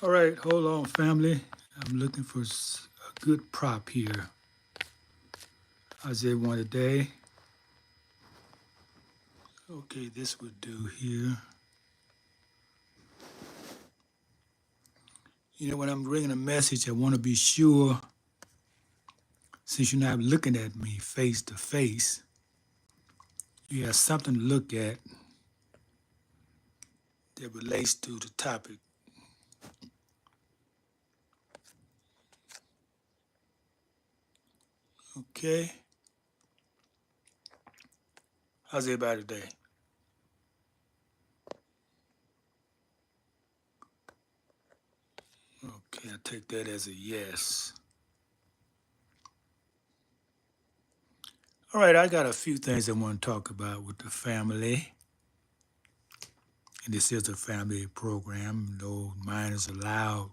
All right, hold on, family. I'm looking for a good prop here. How's everyone today? Okay, this would do here. When I'm bringing a message, I want to be sure, since you're not looking at me face to face, you have something to look at that relates to the topic. Okay? How's everybody today? Okay, I take that as a yes. All right, I got a few things I want to talk about with the family. And this is a family program. No minors allowed.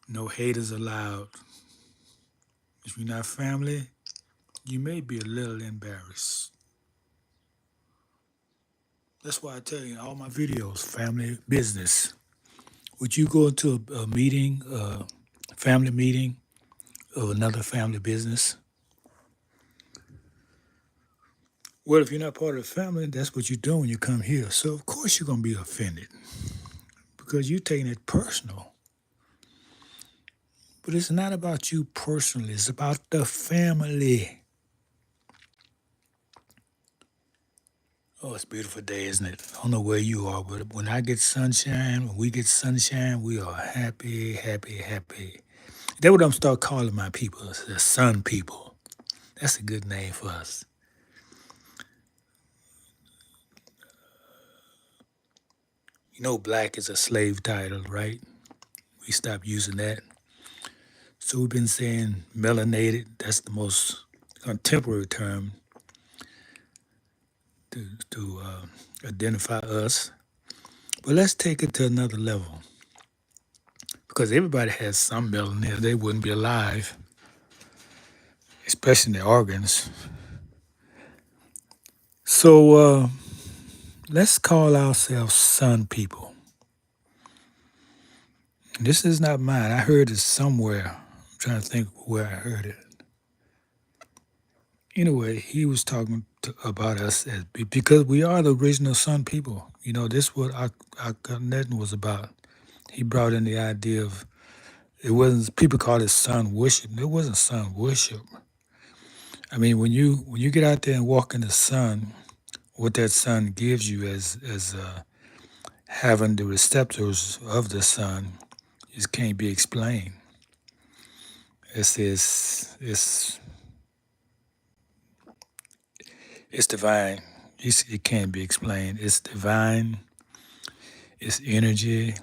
No haters allowed. If you're not family, you may be a little embarrassed. That's why I tell you in all my videos, family business. Would you go into a meeting, a family meeting of another family business? Well, if you're not part of the family, that's what you do when you come here. So of course you're gonna be offended because you're taking it personal. But it's not about you personally, it's about the family. Oh, it's a beautiful day, isn't it? I don't know where you are, but when I get sunshine, when we get sunshine, we are happy, happy, happy. That's what I'm start calling my people, the sun people. That's a good name for us. Black is a slave title, right? We stopped using that. So we've been saying melanated. That's the most contemporary term to identify us. But let's take it to another level because everybody has some melanin. They wouldn't be alive, especially in their organs. So let's call ourselves sun people. This is not mine. I heard it somewhere. I'm trying to think where I heard it. Anyway, he was talking about us because we are the original sun people. This is what Akhenaten was about. He brought in the idea of it wasn't people call it sun worship. It wasn't sun worship. I mean, when you get out there and walk in the sun, what that sun gives you as having the receptors of the sun just can't be explained. It's divine. It can't be explained. It's divine. It's energy.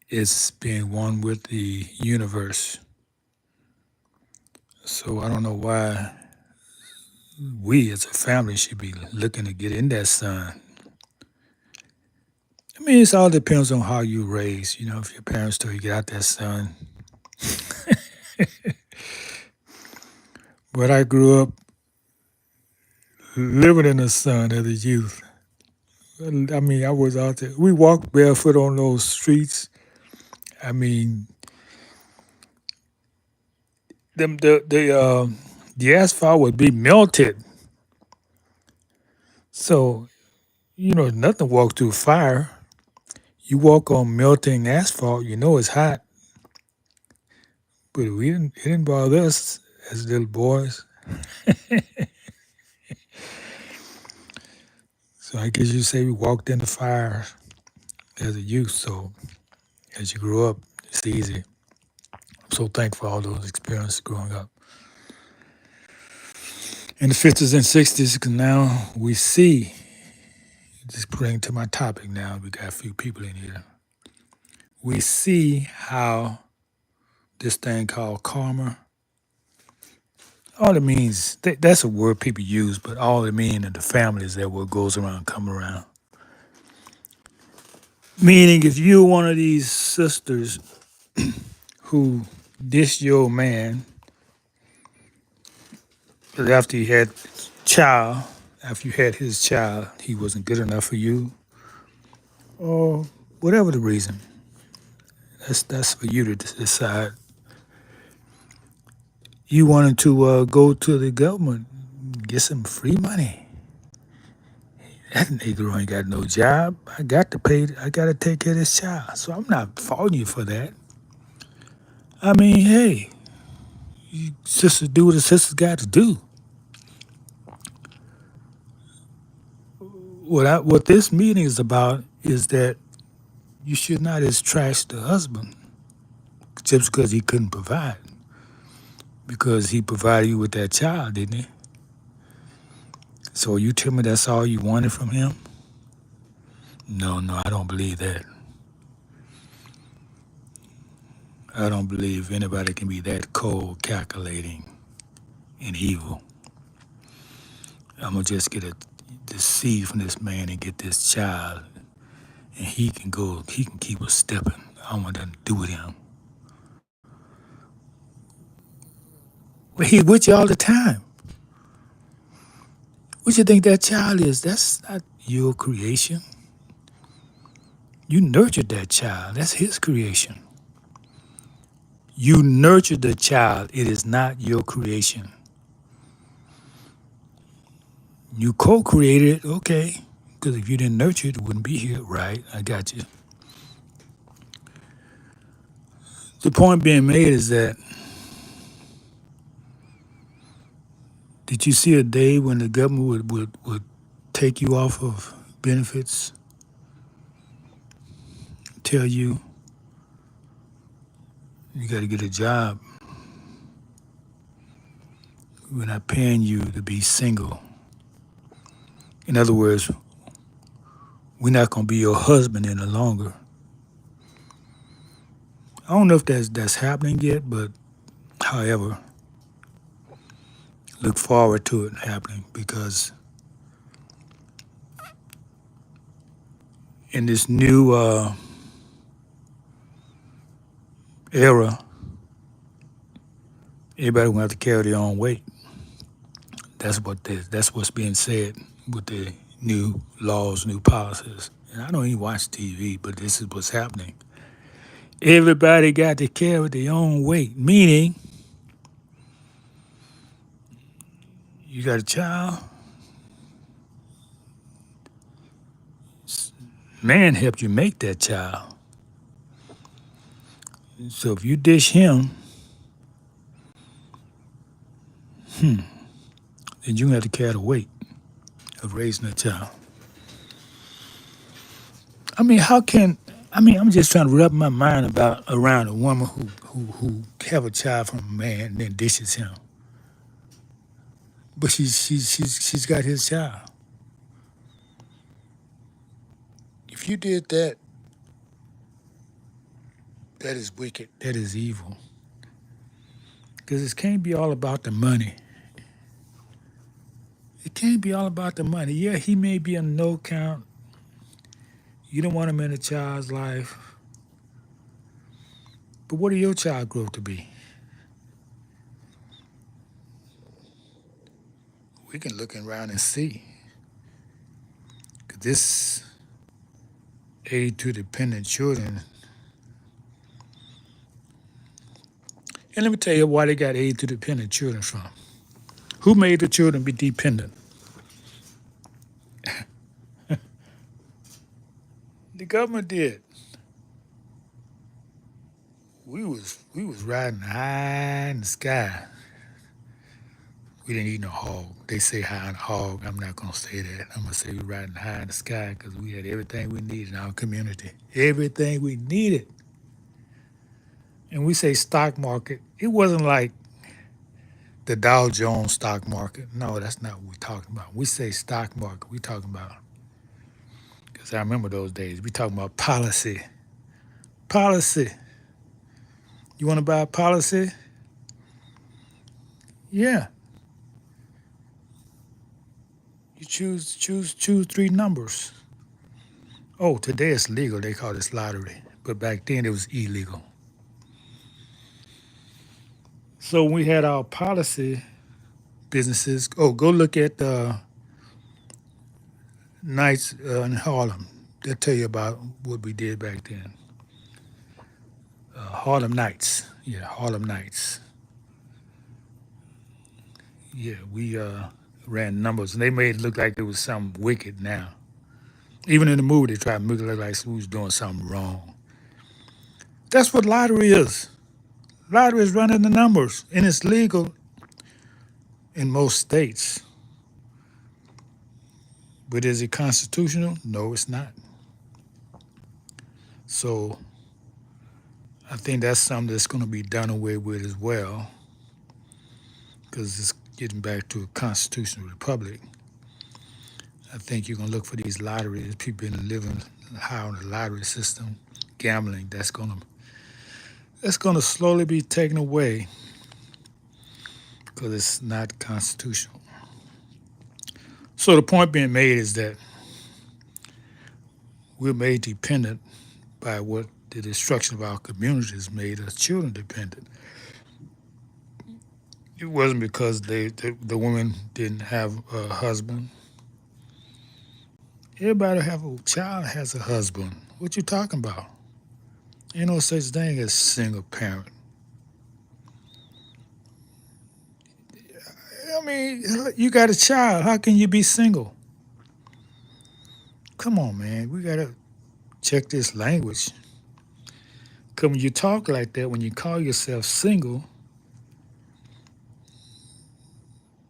It's being one with the universe. So I don't know why we as a family should be looking to get in that sun. I mean, it all depends on how you raised. If your parents told you get out that sun. But I grew up living in the sun as a youth. I mean, I was out there. We walked barefoot on those streets. I mean, the asphalt would be melted. So nothing walks through fire. You walk on melting asphalt, it's hot. But it didn't bother us as little boys. So I guess you say we walked in the fire as a youth. So as you grow up, it's easy. I'm so thankful for all those experiences growing up. In the 50s and 60s, because now we see, just bring to my topic now, we got a few people in here. We see how this thing called karma, all it means, that's a word people use, but all it means in the family is that what goes around, come around. Meaning if you're one of these sisters who diss your man, 'cause after he had after you had his child, he wasn't good enough for you, or whatever the reason. That's for you to decide. You wanted to go to the government, get some free money. That nigga ain't got no job. I got to pay. I got to take care of this child. So I'm not faulting you for that. I mean, hey, sisters do what the sisters got to do. What this meeting is about is that you should not just trash the husband just because he couldn't provide. Because he provided you with that child, didn't he? So you tell me that's all you wanted from him? No, I don't believe that. I don't believe anybody can be that cold, calculating, and evil. I'm gonna just get the seed from this man and get this child, and he can go. He can keep us stepping. I want nothing to do with him. But he's with you all the time. What you think that child is? That's not your creation. You nurtured that child. That's his creation. You nurtured the child. It is not your creation. You co-created it, okay. Because if you didn't nurture it, it wouldn't be here. Right, I got you. The point being made is that, did you see a day when the government would take you off of benefits, tell you you got to get a job? We're not paying you to be single. In other words, we're not going to be your husband any longer. I don't know if that's happening yet, but however, look forward to it happening, because in this new era, everybody will have to carry their own weight. That's what's being said with the new laws, new policies. And I don't even watch TV, but this is what's happening. Everybody got to carry their own weight, meaning you got a child, man helped you make that child. So if you dish him, then you have to carry the weight of raising a child. I mean, I'm just trying to wrap my mind around a woman who have a child from a man and then dishes him. But she's got his child. If you did that, that is wicked. That is evil. Because it can't be all about the money. It can't be all about the money. Yeah, he may be a no count. You don't want him in a child's life. But what do your child grow up to be? We can look around and see. 'Cause this aid to dependent children. And let me tell you why they got aid to dependent children from. Who made the children be dependent? The government did. We was riding high in the sky. We didn't eat no hog. They say high in the hog. I'm not gonna say that. I'm gonna say we riding high in the sky because we had everything we needed in our community. Everything we needed. And we say stock market. It wasn't like the Dow Jones stock market. No, that's not what we're talking about. We say stock market. We talking about, because I remember those days. We talking about policy. Policy. You want to buy a policy? Yeah. You choose three numbers. Oh, today it's legal. They call this lottery. But back then it was illegal. So we had our policy businesses. Oh, go look at Knights in Harlem. they'll tell you about what we did back then. Harlem Nights. Yeah, Harlem Nights. Yeah, we ran numbers, and they made it look like it was something wicked now. Even in the movie, they try to make it look like we was doing something wrong. That's what lottery is. Lottery is running the numbers, and it's legal in most states. But is it constitutional? No, it's not. So I think that's something that's going to be done away with as well, because it's getting back to a constitutional republic. I think you're going to look for these lotteries. People been living high on the lottery system, gambling. That's going to slowly be taken away because it's not constitutional. So the point being made is that we're made dependent by what the destruction of our communities made us children dependent. It wasn't because the women didn't have a husband. Everybody have a child has a husband. What you talking about? Ain't no such thing as single parent. I mean, you got a child. How can you be single? Come on, man. We gotta check this language. Cause when you talk like that, when you call yourself single,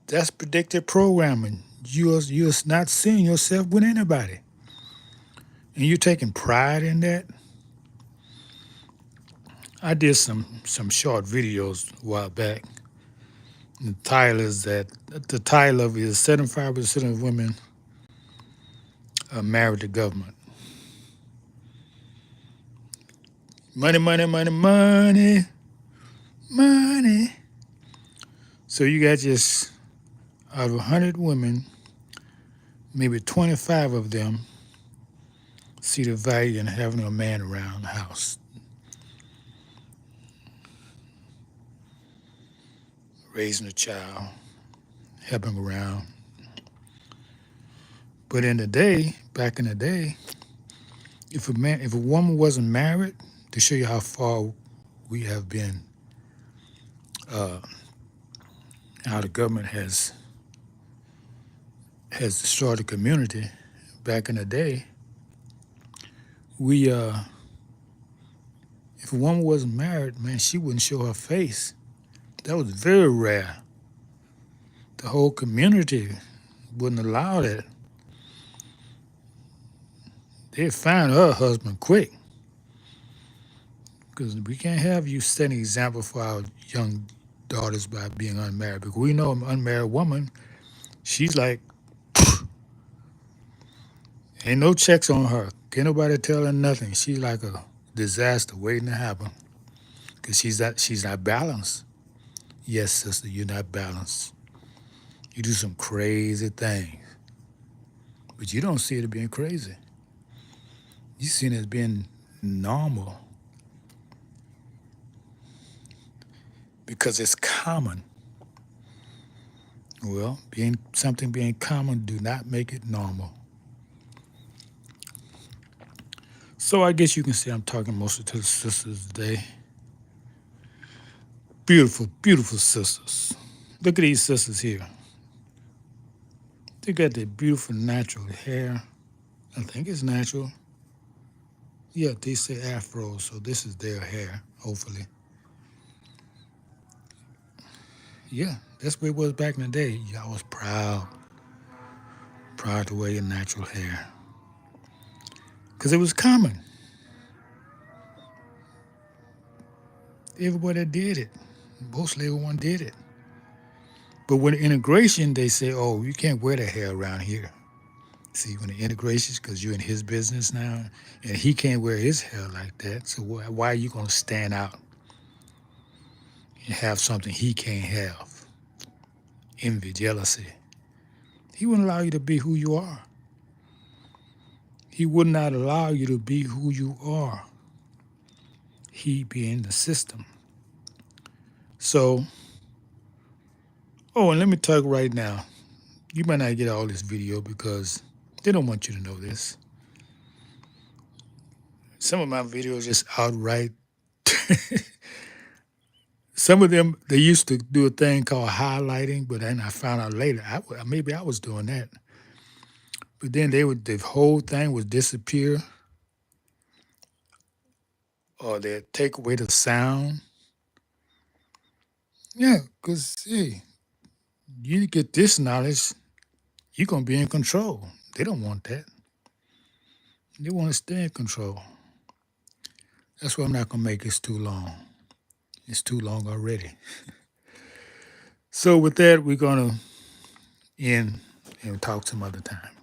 that's predictive programming. You're not seeing yourself with anybody, and you're taking pride in that. I did some short videos a while back. The title of it is 75% of women are married to government. Money, money, money, money, money. So you got just out of 100 women, maybe 25 of them see the value in having a man around the house, raising a child, helping around. But back in the day, if a woman wasn't married, to show you how far we have been, uh, how the government has destroyed the community. Back in the day, we if a woman wasn't married, man, she wouldn't show her face. That was very rare. The whole community wouldn't allow that. They'd find her husband quick. Because we can't have you setting an example for our young daughters by being unmarried. Because we know an unmarried woman, she's like, ain't no checks on her. Can't nobody tell her nothing. She's like a disaster waiting to happen. Because she's not balanced. Yes, sister, you're not balanced. You do some crazy things. But you don't see it as being crazy. You see it as being normal. Because it's common. Well, something being common do not make it normal. So I guess you can say I'm talking mostly to the sisters today. Beautiful, beautiful sisters. Look at these sisters here. They got their beautiful natural hair. I think it's natural. Yeah, they say afro, so this is their hair, hopefully. Yeah, that's what it was back in the day. Y'all was proud to wear your natural hair. Because it was common. Everybody did it. Mostly everyone did it. But with integration, they say, oh, you can't wear that hair around here. See, when the integration, because you're in his business now, and he can't wear his hair like that, so why are you going to stand out and have something he can't have? Envy, jealousy. He wouldn't allow you to be who you are. He would not allow you to be who you are. He being the system. So, and let me talk right now. You might not get all this video because they don't want you to know this. some of my videos just outright. Some of them they used to do a thing called highlighting, but then I found out later maybe I was doing that. But then the whole thing would disappear, or they'd take away the sound. Yeah, because hey, you get this knowledge, you're gonna be in control. They don't want that. They want to stay in control. That's why I'm not gonna make this too long. It's too long already. So with that, we're gonna end and talk some other time.